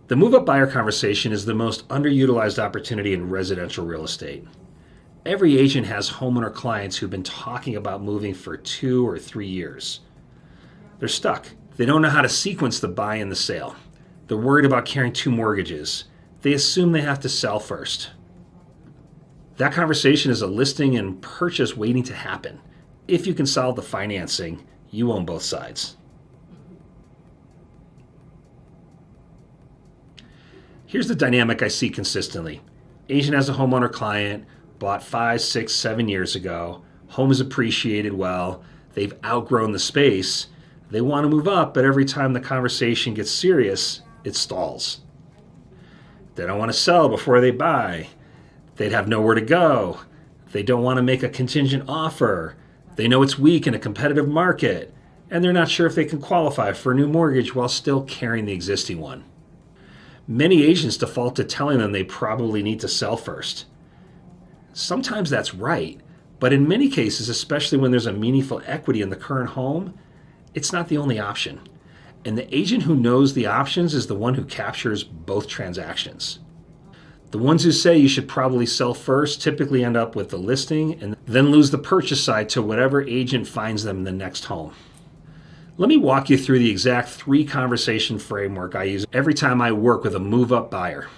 The move-up buyer conversation is the most underutilized opportunity in residential real estate. Every agent has homeowner clients who've been talking about moving for 2 or 3 years. They're stuck. They don't know how to sequence the buy and the sale. They're worried about carrying 2 mortgages. They assume they have to sell first. That conversation is a listing and purchase waiting to happen. If you can solve the financing, you own both sides. Here's the dynamic I see consistently. Agent has a homeowner client, bought 5, 6, 7 years ago. Home is appreciated well. They've outgrown the space. They want to move up, but every time the conversation gets serious, it stalls. They don't want to sell before they buy. They'd have nowhere to go. They don't want to make a contingent offer. They know it's weak in a competitive market, and they're not sure if they can qualify for a new mortgage while still carrying the existing one. Many agents default to telling them they probably need to sell first. Sometimes that's right, but in many cases, especially when there's a meaningful equity in the current home, it's not the only option. And the agent who knows the options is the one who captures both transactions. The ones who say you should probably sell first typically end up with the listing and then lose the purchase side to whatever agent finds them in the next home. Let me walk you through the exact 3 conversation framework I use every time I work with a move-up buyer.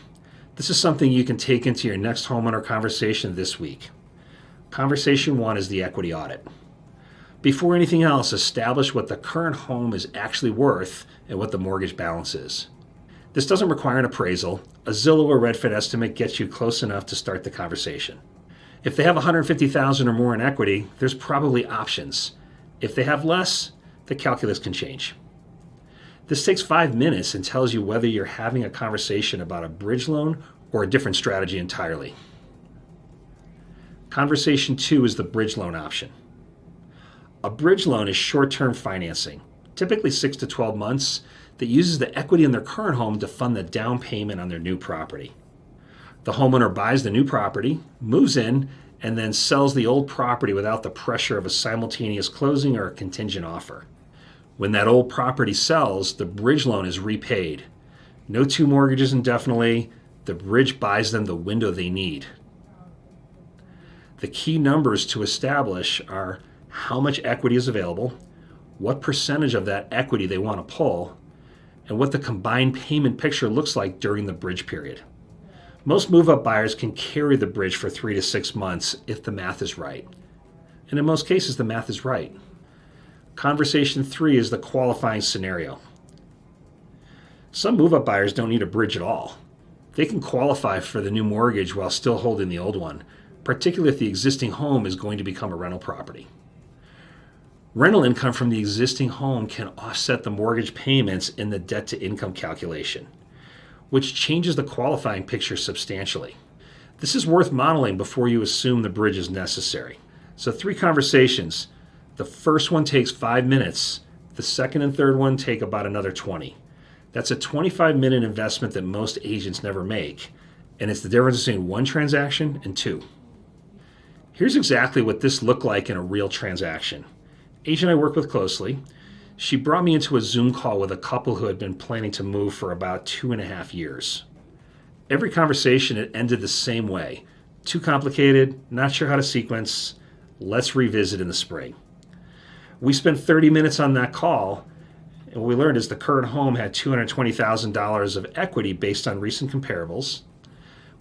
This is something you can take into your next homeowner conversation this week. Conversation 1 is the equity audit. Before anything else, establish what the current home is actually worth and what the mortgage balance is. This doesn't require an appraisal. A Zillow or Redfin estimate gets you close enough to start the conversation. If they have $150,000 or more in equity, there's probably options. If they have less, the calculus can change. This takes 5 minutes and tells you whether you're having a conversation about a bridge loan or a different strategy entirely. Conversation 2 is the bridge loan option. A bridge loan is short-term financing, typically 6 to 12 months, that uses the equity in their current home to fund the down payment on their new property. The homeowner buys the new property, moves in, and then sells the old property without the pressure of a simultaneous closing or a contingent offer. When that old property sells, the bridge loan is repaid. No 2 mortgages indefinitely. The bridge buys them the window they need. The key numbers to establish are how much equity is available, what percentage of that equity they want to pull, and what the combined payment picture looks like during the bridge period. Most move-up buyers can carry the bridge for 3 to 6 months if the math is right. And in most cases, the math is right. Conversation 3 is the qualifying scenario. Some move-up buyers don't need a bridge at all. They can qualify for the new mortgage while still holding the old one, particularly if the existing home is going to become a rental property. Rental income from the existing home can offset the mortgage payments in the debt-to-income calculation, which changes the qualifying picture substantially. This is worth modeling before you assume the bridge is necessary. So 3 conversations. The first one takes 5 minutes. The second and third one take about another 20. That's a 25-minute investment that most agents never make, and it's the difference between 1 transaction and 2. Here's exactly what this looked like in a real transaction. Agent I work with closely, she brought me into a Zoom call with a couple who had been planning to move for about 2.5 years. Every conversation had ended the same way. Too complicated, not sure how to sequence, let's revisit in the spring. We spent 30 minutes on that call, and what we learned is the current home had $220,000 of equity based on recent comparables.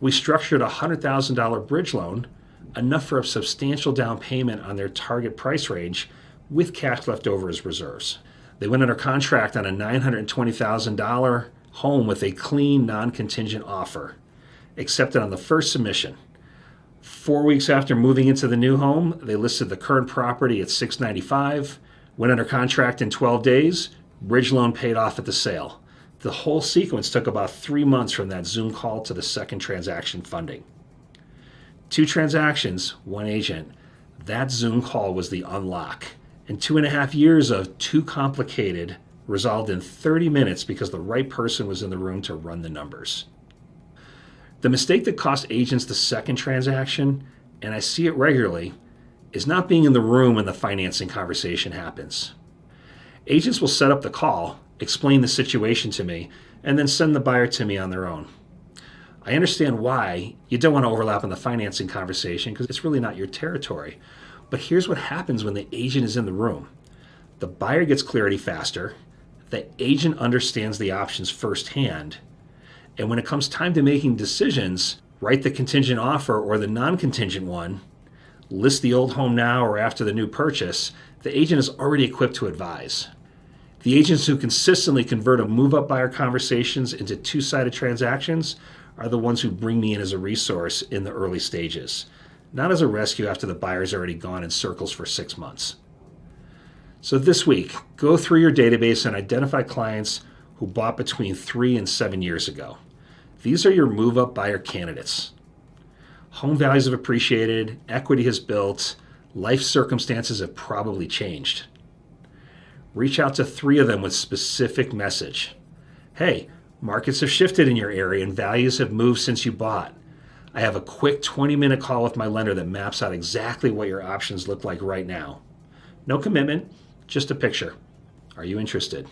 We structured a $100,000 bridge loan, enough for a substantial down payment on their target price range, with cash left over as reserves. They went under contract on a $920,000 home with a clean, non-contingent offer, accepted on the first submission. 4 weeks after moving into the new home, they listed the current property at $695,000, went under contract in 12 days, bridge loan paid off at the sale. The whole sequence took about 3 months from that Zoom call to the second transaction funding. 2 transactions, 1 agent. That Zoom call was the unlock. And 2.5 years of too complicated resolved in 30 minutes because the right person was in the room to run the numbers. The mistake that cost agents the second transaction, and I see it regularly, is not being in the room when the financing conversation happens. Agents will set up the call, explain the situation to me, and then send the buyer to me on their own. I understand why you don't want to overlap in the financing conversation because it's really not your territory. But here's what happens when the agent is in the room. The buyer gets clarity faster, the agent understands the options firsthand, and when it comes time to making decisions, write the contingent offer or the non-contingent one, list the old home now or after the new purchase, the agent is already equipped to advise. The agents who consistently convert a move-up buyer conversations into two-sided transactions are the ones who bring me in as a resource in the early stages, not as a rescue after the buyer's already gone in circles for 6 months. So this week, go through your database and identify clients who bought between 3 and 7 years ago. These are your move-up buyer candidates. Home values have appreciated, equity has built, life circumstances have probably changed. Reach out to 3 of them with specific message. Hey, markets have shifted in your area and values have moved since you bought. I have a quick 20-minute call with my lender that maps out exactly what your options look like right now. No commitment, just a picture. Are you interested?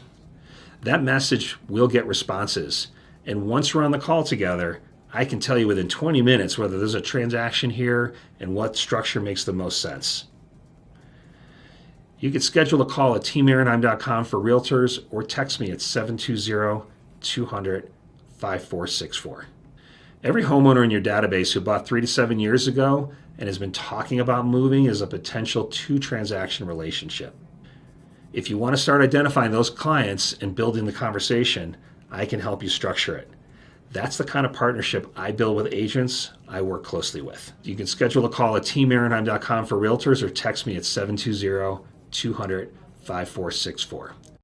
That message will get responses. And once we're on the call together, I can tell you within 20 minutes whether there's a transaction here and what structure makes the most sense. You can schedule a call at teamaronheim.com for realtors or text me at 720-200-5464. Every homeowner in your database who bought 3 to 7 years ago and has been talking about moving is a potential 2-transaction relationship. If you want to start identifying those clients and building the conversation, I can help you structure it. That's the kind of partnership I build with agents I work closely with. You can schedule a call at teamaronheim.com for realtors or text me at 720-200-5464.